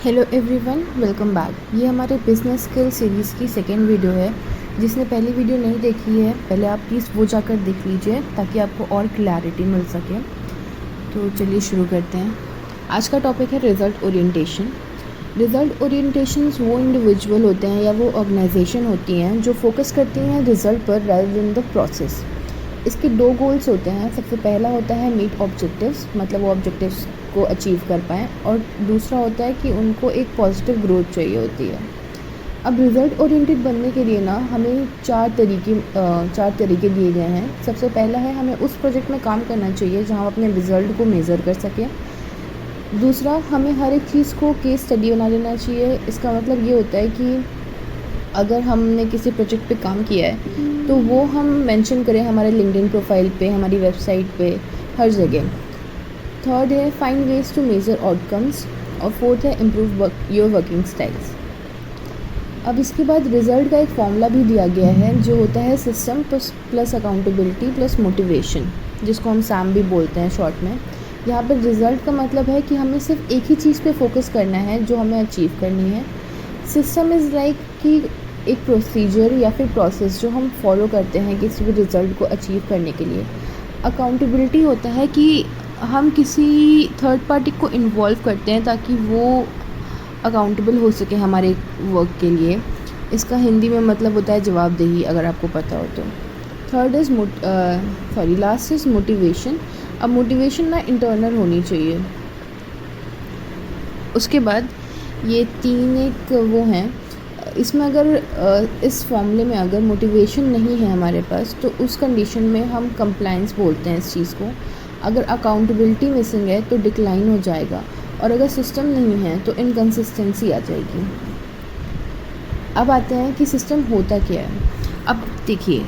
Hello everyone, welcome back. ये हमारे business skill series की सेकेंड वीडियो है। जिसने पहली वीडियो नहीं देखी है, पहले आप प्लीज़ वो जाकर देख लीजिए ताकि आपको और क्लैरिटी मिल सके। तो चलिए शुरू करते हैं। आज का टॉपिक है रिज़ल्ट ओरिएंटेशन। रिज़ल्ट ओरिएंटेशंस वो इंडिविजुअल होते हैं या वो ऑर्गेनाइजेशन होती हैं जो फोकस करती हैं रिज़ल्ट पर रादर देन द प्रोसेस। इसके दो गोल्स होते हैं। सबसे पहला होता है मीट ऑब्जेक्टिव्स, मतलब वो ऑब्जेक्टिव्स को अचीव कर पाएँ, और दूसरा होता है कि उनको एक पॉजिटिव ग्रोथ चाहिए होती है। अब रिज़ल्ट ओरिएंटेड बनने के लिए ना हमें चार तरीके दिए गए हैं। सबसे पहला है, हमें उस प्रोजेक्ट में काम करना चाहिए जहाँ हम अपने रिज़ल्ट को मेज़र कर सकें। दूसरा, हमें हर एक चीज़ को केस स्टडी बना लेना चाहिए। इसका मतलब ये होता है कि अगर हमने किसी प्रोजेक्ट पे काम किया है तो वो हम मेंशन करें हमारे लिंक्डइन प्रोफाइल पे, हमारी वेबसाइट पे, हर जगह। थर्ड है find ways to measure outcomes, और फोर्थ है इम्प्रूव योर वर्किंग स्टाइल्स। अब इसके बाद रिज़ल्ट का एक फॉर्मूला भी दिया गया है जो होता है system plus accountability plus motivation, जिसको हम सैम भी बोलते हैं शॉर्ट में। यहाँ पर रिज़ल्ट का मतलब है कि हमें सिर्फ एक ही चीज़ पे फोकस करना है जो हमें अचीव करनी है। सिस्टम इज़ लाइक कि एक प्रोसीजर या फिर प्रोसेस जो हम फॉलो करते हैं किसी भी रिज़ल्ट को अचीव करने के लिए। अकाउंटेबिलिटी होता है कि हम किसी थर्ड पार्टी को इन्वॉल्व करते हैं ताकि वो अकाउंटेबल हो सके हमारे वर्क के लिए। इसका हिंदी में मतलब होता है जवाबदेही, अगर आपको पता हो तो। Third is last is motivation. अब मोटिवेशन ना इंटरनल होनी चाहिए। उसके बाद ये तीन एक वो हैं। इसमें अगर इस फॉर्मूले में अगर मोटिवेशन नहीं है हमारे पास तो उस कंडीशन में हम कंप्लायंस बोलते हैं इस चीज़ को। अगर अकाउंटेबिलिटी मिसिंग है तो डिक्लाइन हो जाएगा, और अगर सिस्टम नहीं है तो इनकंसिस्टेंसी आ जाएगी। अब आते हैं कि सिस्टम होता क्या है। अब देखिए,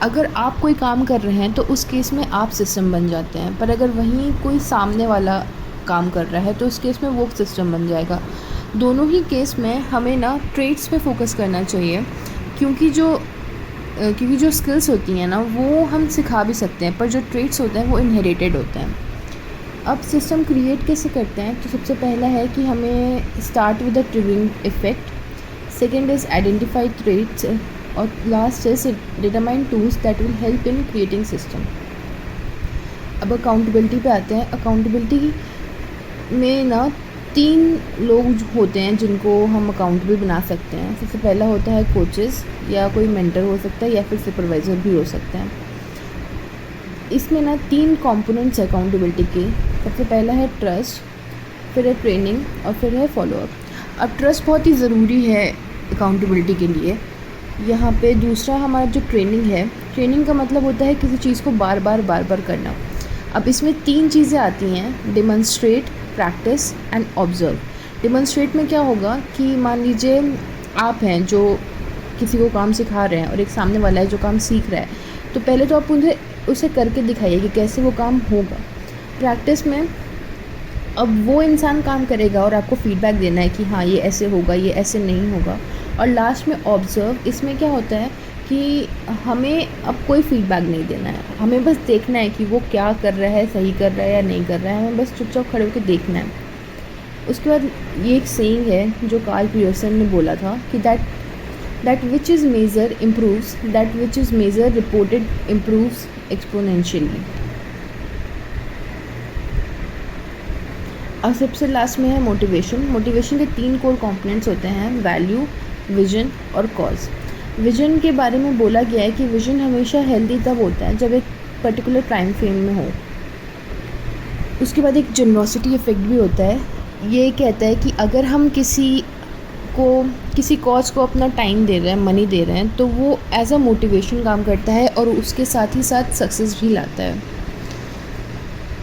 अगर आप कोई काम कर रहे हैं तो उस केस में आप सिस्टम बन जाते हैं, पर अगर वहीं कोई सामने वाला काम कर रहा है तो उस केस में वो सिस्टम बन जाएगा। दोनों ही केस में हमें ना ट्रेड्स पे फोकस करना चाहिए, क्योंकि जो स्किल्स होती हैं ना वो हम सिखा भी सकते हैं, पर जो ट्रेड्स होते हैं वो इनहेरिटेड होते हैं। अब सिस्टम क्रिएट कैसे करते हैं, तो सबसे पहला है कि हमें start with the triggering effect. Second is identify trades, और last is determine tools that will help in creating system. अब अकाउंटेबिलिटी पे आते हैं। अकाउंटेबिलिटी में ना तीन लोग होते हैं जिनको हम अकाउंटेबल बना सकते हैं। सबसे पहला होता है कोचेस, या कोई मेंटर हो सकता है, या फिर सुपरवाइज़र भी हो सकता है। इसमें ना तीन कंपोनेंट्स है अकाउंटेबिलिटी के। सबसे पहला है ट्रस्ट, फिर है ट्रेनिंग, और फिर है फॉलोअप। अब ट्रस्ट बहुत ही ज़रूरी है अकाउंटेबिलिटी के लिए। यहाँ पे दूसरा हमारा जो ट्रेनिंग है, ट्रेनिंग का मतलब होता है किसी चीज़ को बार बार करना। अब इसमें तीन चीज़ें आती हैं, demonstrate, practice and observe. Demonstrate में क्या होगा कि मान लीजिए आप हैं जो किसी को काम सिखा रहे हैं और एक सामने वाला है जो काम सीख रहा है, तो पहले तो आप उसे करके दिखाइए कि कैसे वो काम होगा। प्रैक्टिस में अब वो इंसान काम करेगा और आपको फीडबैक देना है कि हाँ ये ऐसे होगा, ये ऐसे नहीं होगा। और लास्ट में ऑब्ज़र्व। इसमें क्या होता है कि हमें अब कोई फीडबैक नहीं देना है, हमें बस देखना है कि वो क्या कर रहा है, सही कर रहा है या नहीं कर रहा है। हमें बस चुपचाप खड़े होकर देखना है। उसके बाद ये एक सेइंग है जो कार्ल पियर्सन ने बोला था कि that which is measure improves, that which is measure reported improves exponentially. और सबसे लास्ट में है मोटिवेशन। मोटिवेशन के तीन कोर कंपोनेंट्स होते हैं, वैल्यू, विजन और कॉज। विजन के बारे में बोला गया है कि विजन हमेशा हेल्दी तब होता है जब एक पर्टिकुलर टाइम फ्रेम में हो। उसके बाद एक जनरोसिटी इफेक्ट भी होता है। ये कहता है कि अगर हम किसी कॉज को अपना टाइम दे रहे हैं, मनी दे रहे हैं, तो वो एज अ मोटिवेशन काम करता है और उसके साथ ही साथ सक्सेस भी लाता है।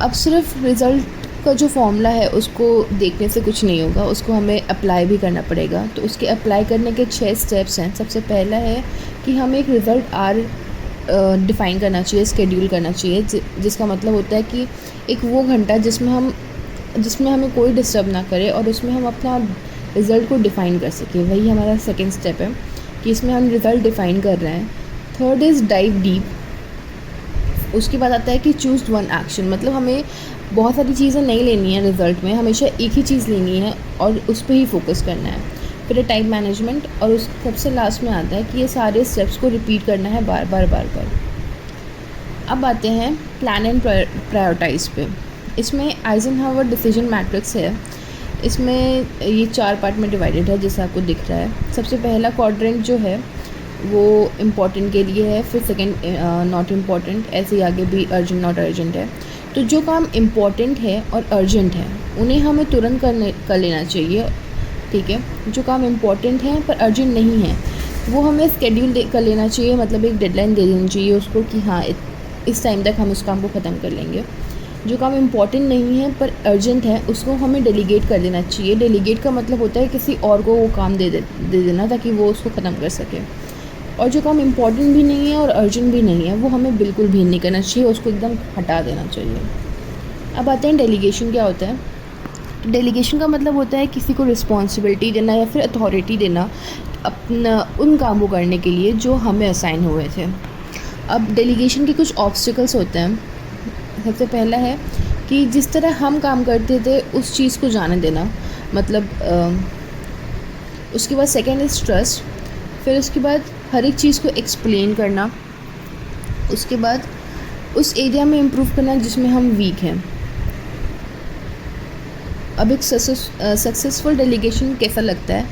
अब सिर्फ रिज़ल्ट का जो फॉर्मूला है उसको देखने से कुछ नहीं होगा, उसको हमें अप्लाई भी करना पड़ेगा। तो उसके अप्लाई करने के 6 स्टेप्स हैं। सबसे पहला है कि हमें एक रिज़ल्ट आर डिफ़ाइन करना चाहिए, स्केड्यूल करना चाहिए, जिसका मतलब होता है कि एक वो घंटा जिसमें हमें कोई डिस्टर्ब ना करे और उसमें हम अपना रिज़ल्ट को डिफ़ाइन कर सकें। वही हमारा सेकेंड स्टेप है कि इसमें हम रिज़ल्ट डिफ़ाइन कर रहे हैं। Third is dive deep. उसके बाद आता है कि चूज़ वन एक्शन, मतलब हमें बहुत सारी चीज़ें नहीं लेनी है रिज़ल्ट में, हमेशा एक ही चीज़ लेनी है और उस पे ही फोकस करना है। फिर है टाइम मैनेजमेंट, और उस सबसे लास्ट में आता है कि ये सारे स्टेप्स को रिपीट करना है बार बार बार बार। अब आते हैं प्लान एंड प्रायोरिटाइज पे। इसमें आइजनहावर डिसीजन मैट्रिक्स है। इसमें ये 4 पार्ट में डिवाइडेड है जैसा आपको दिख रहा है। सबसे पहला क्वाड्रेंट जो है वो इम्पॉर्टेंट के लिए है, फिर सेकंड नॉट इम्पॉर्टेंट, ऐसे ही आगे भी अर्जेंट नॉट अर्जेंट है। तो जो काम इम्पॉर्टेंट है और अर्जेंट है उन्हें हमें तुरंत कर लेना चाहिए, ठीक है। जो काम इम्पॉर्टेंट है पर अर्जेंट नहीं है वो हमें स्केड्यूल कर लेना चाहिए, मतलब एक डेडलाइन दे देनी चाहिए उसको कि हाँ इस टाइम तक हम उस काम को ख़त्म कर लेंगे। जो काम इम्पॉर्टेंट नहीं है पर अर्जेंट है उसको हमें डेलीगेट कर देना चाहिए। डेलीगेट का मतलब होता है किसी और को वो काम दे देना ताकि वो उसको ख़त्म कर सके। और जो काम इम्पॉर्टेंट भी नहीं है और अर्जेंट भी नहीं है वो हमें बिल्कुल भी नहीं करना चाहिए, उसको एकदम हटा देना चाहिए। अब आते हैं डेलीगेशन क्या होता है। तो डेलीगेशन का मतलब होता है किसी को रिस्पॉन्सिबिलिटी देना या फिर अथॉरिटी देना अपना उन कामों करने के लिए जो हमें असाइन हुए थे। अब डेलीगेशन के कुछ ऑब्स्टिकल्स होते हैं। सबसे पहला है कि जिस तरह हम काम करते थे उस चीज़ को जाने देना, मतलब उसके बाद सेकेंड इज़ ट्रस्ट, फिर उसके बाद हर एक चीज़ को एक्सप्लेन करना, उसके बाद उस एरिया में इम्प्रूव करना जिसमें हम वीक हैं। अब एक सक्सेसफुल डेलीगेशन कैसा लगता है,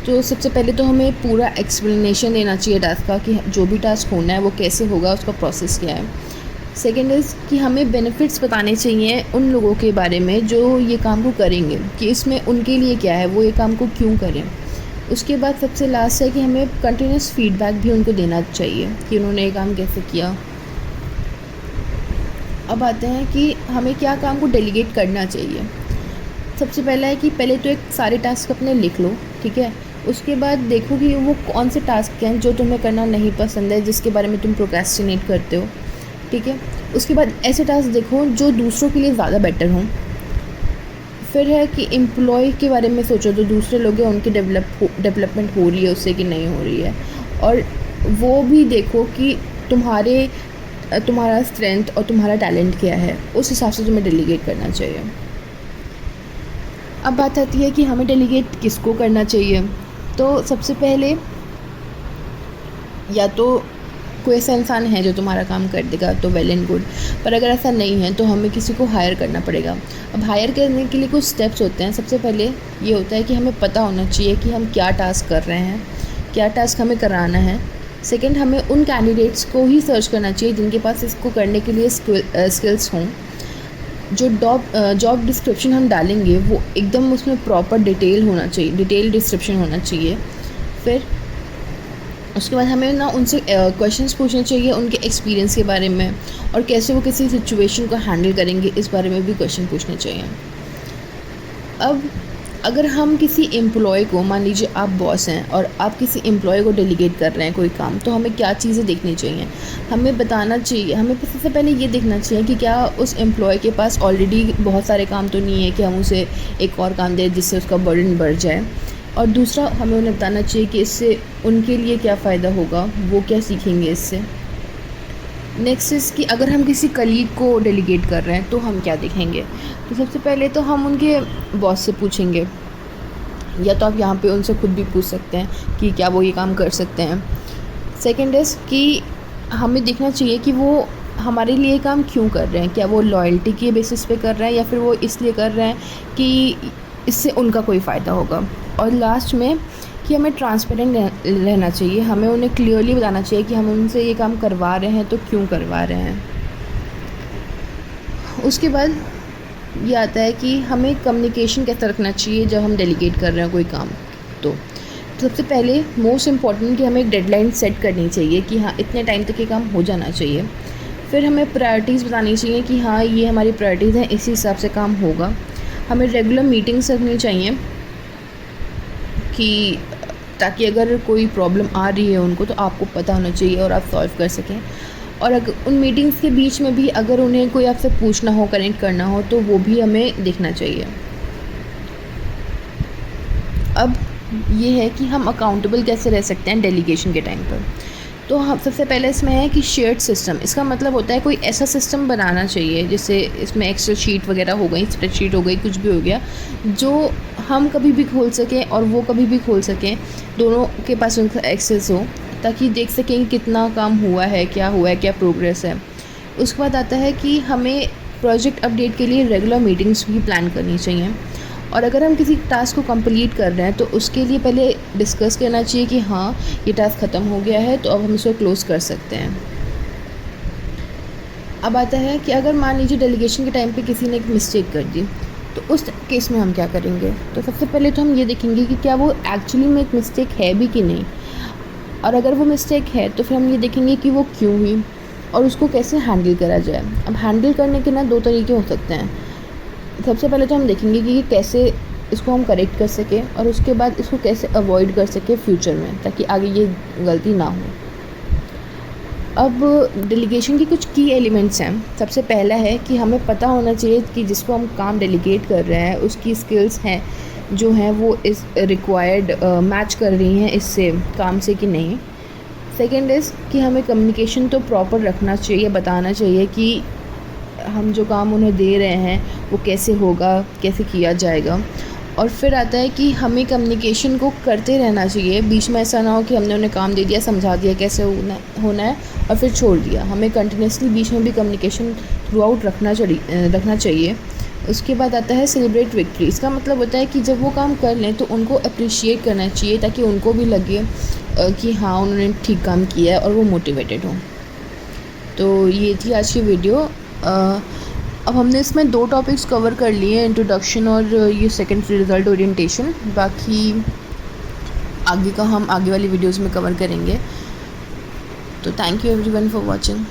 तो सबसे पहले तो हमें पूरा एक्सप्लेनेशन देना चाहिए टास्क का कि जो भी टास्क होना है वो कैसे होगा, उसका प्रोसेस क्या है। सेकेंड इज़ कि हमें बेनिफिट्स बताने चाहिए उन लोगों के बारे में जो ये काम को करेंगे, कि इसमें उनके लिए क्या है, वो ये काम को क्यों करें। उसके बाद सबसे लास्ट है कि हमें कंटिन्यूस फीडबैक भी उनको देना चाहिए कि उन्होंने ये काम कैसे किया। अब आते हैं कि हमें क्या काम को डेलीगेट करना चाहिए। सबसे पहला है कि पहले तो एक सारे टास्क अपने लिख लो, ठीक है। उसके बाद देखो कि वो कौन से टास्क हैं जो तुम्हें करना नहीं पसंद है, जिसके बारे में तुम प्रोक्रेस्टिनेट करते हो, ठीक है। उसके बाद ऐसे टास्क देखो जो दूसरों के लिए ज़्यादा बेटर हों। फिर है कि एम्प्लॉय के बारे में सोचो, जो दूसरे लोग हैं उनकी डेवलपमेंट हो रही है उससे कि नहीं हो रही है, और वो भी देखो कि तुम्हारा स्ट्रेंथ और तुम्हारा टैलेंट क्या है, उस हिसाब से तुम्हें डेलीगेट करना चाहिए। अब बात आती है कि हमें डेलीगेट किसको करना चाहिए। तो सबसे पहले या तो कोई ऐसा इंसान है जो तुम्हारा काम कर देगा तो वेल एंड गुड, पर अगर ऐसा नहीं है तो हमें किसी को हायर करना पड़ेगा। अब हायर करने के लिए कुछ स्टेप्स होते हैं। सबसे पहले ये होता है कि हमें पता होना चाहिए कि हम क्या टास्क कर रहे हैं, क्या टास्क हमें कराना है। सेकंड, हमें उन कैंडिडेट्स को ही सर्च करना चाहिए जिनके पास इसको करने के लिए स्किल्स हों। जो जॉब डिस्क्रिप्शन हम डालेंगे वो एकदम उसमें प्रॉपर डिटेल होना चाहिए, डिटेल डिस्क्रिप्शन होना चाहिए। फिर उसके बाद हमें ना उनसे क्वेश्चंस पूछने चाहिए उनके एक्सपीरियंस के बारे में, और कैसे वो किसी सिचुएशन को हैंडल करेंगे इस बारे में भी क्वेश्चन पूछने चाहिए। अब अगर हम किसी एम्प्लॉय को, मान लीजिए आप बॉस हैं और आप किसी एम्प्लॉय को डेलीगेट कर रहे हैं कोई काम, तो हमें क्या चीज़ें देखनी चाहिए। हमें बताना चाहिए, हमें सबसे पहले ये देखना चाहिए कि क्या उस एम्प्लॉय के पास ऑलरेडी बहुत सारे काम तो नहीं है कि हम उसे एक और काम दें जिससे उसका बर्डन बढ़ जाए। और दूसरा, हमें उन्हें बताना चाहिए कि इससे उनके लिए क्या फ़ायदा होगा, वो क्या सीखेंगे इससे। नेक्स्ट इज़ कि अगर हम किसी कलीग को डेलीगेट कर रहे हैं तो हम क्या देखेंगे। तो सबसे पहले तो हम उनके बॉस से पूछेंगे, या तो आप यहाँ पे उनसे खुद भी पूछ सकते हैं कि क्या वो ये काम कर सकते हैं। सेकेंड इज़ कि हमें देखना चाहिए कि वो हमारे लिए काम क्यों कर रहे हैं, क्या वो लॉयल्टी के बेसिस पे कर रहे हैं या फिर वो इसलिए कर रहे हैं कि इससे उनका कोई फ़ायदा होगा। और लास्ट में कि हमें ट्रांसपेरेंट रहना चाहिए, हमें उन्हें क्लियरली बताना चाहिए कि हम उनसे ये काम करवा रहे हैं तो क्यों करवा रहे हैं। उसके बाद ये आता है कि हमें कम्युनिकेशन कैसा रखना चाहिए जब हम डेलीगेट कर रहे हैं कोई काम। तो सबसे पहले मोस्ट इम्पॉर्टेंट कि हमें एक डेडलाइन सेट करनी चाहिए कि हाँ इतने टाइम तक ये काम हो जाना चाहिए। फिर हमें प्रायोरिटीज़ बतानी चाहिए कि हाँ ये हमारी प्रायोरिटीज़ हैं, इसी हिसाब से काम होगा। हमें रेगुलर मीटिंग्स रखनी चाहिए कि ताकि अगर कोई प्रॉब्लम आ रही है उनको तो आपको पता होना चाहिए और आप सॉल्व कर सकें। और अगर उन मीटिंग्स के बीच में भी अगर उन्हें कोई आपसे पूछना हो, कनेक्ट करना हो, तो वो भी हमें देखना चाहिए। अब ये है कि हम अकाउंटेबल कैसे रह सकते हैं डेलीगेशन के टाइम पर। तो हम सबसे पहले इसमें है कि शेयर्ड सिस्टम। इसका मतलब होता है कोई ऐसा सिस्टम बनाना चाहिए, जैसे इसमें एक्सेल शीट वगैरह हो गई, स्प्रेडशीट हो गई, कुछ भी हो गया, जो हम कभी भी खोल सकें और वो कभी भी खोल सकें, दोनों के पास उनका एक्सेस हो, ताकि देख सकें कि कितना काम हुआ है, क्या प्रोग्रेस है। उसके बाद आता है कि हमें प्रोजेक्ट अपडेट के लिए रेगुलर मीटिंग्स भी प्लान करनी चाहिए। और अगर हम किसी टास्क को कंप्लीट कर रहे हैं तो उसके लिए पहले डिस्कस करना चाहिए कि हाँ, ये टास्क ख़त्म हो गया है, तो अब हम इसको क्लोज़ कर सकते हैं। अब आता है कि अगर मान लीजिए डेलीगेशन के टाइम पे किसी ने एक मिस्टेक कर दी, तो उस केस में हम क्या करेंगे। तो सबसे पहले तो हम ये देखेंगे कि क्या वो एक्चुअली में एक मिस्टेक है भी कि नहीं, और अगर वो मिस्टेक है तो फिर हम ये देखेंगे कि वो क्यों हुई और उसको कैसे हैंडल करा जाए। अब हैंडल करने के ना 2 तरीके हो सकते हैं। सबसे पहले तो हम देखेंगे कि कैसे इसको हम करेक्ट कर सकें, और उसके बाद इसको कैसे अवॉइड कर सकें फ्यूचर में, ताकि आगे ये गलती ना हो। अब डेलीगेशन की कुछ की एलिमेंट्स हैं। सबसे पहला है कि हमें पता होना चाहिए कि जिसको हम काम डेलीगेट कर रहे हैं उसकी स्किल्स हैं जो हैं वो इस रिक्वायर्ड मैच कर रही हैं इससे काम से कि नहीं। सेकेंड इज़ कि हमें कम्युनिकेशन तो प्रॉपर रखना चाहिए, बताना चाहिए कि हम जो काम उन्हें दे रहे हैं वो कैसे होगा, कैसे किया जाएगा। और फिर आता है कि हमें कम्युनिकेशन को करते रहना चाहिए। बीच में ऐसा ना हो कि हमने उन्हें काम दे दिया, समझा दिया कैसे होना है और फिर छोड़ दिया। हमें कंटिन्यूसली बीच में भी कम्युनिकेशन थ्रू आउट रखना चाहिए। उसके बाद आता है सेलिब्रेट विक्ट्री। इसका मतलब होता है कि जब वो काम कर लें तो उनको अप्रिशिएट करना चाहिए, ताकि उनको भी लगे कि हाँ, उन्होंने ठीक काम किया है और वो मोटिवेटेड हों। तो ये थी आज की वीडियो। अब हमने इसमें 2 टॉपिक्स कवर कर लिए हैं, इंट्रोडक्शन और ये सेकेंडरी रिज़ल्ट ओरिएंटेशन। बाकी आगे का हम आगे वाली वीडियोज़ में कवर करेंगे। तो thank you everyone for watching.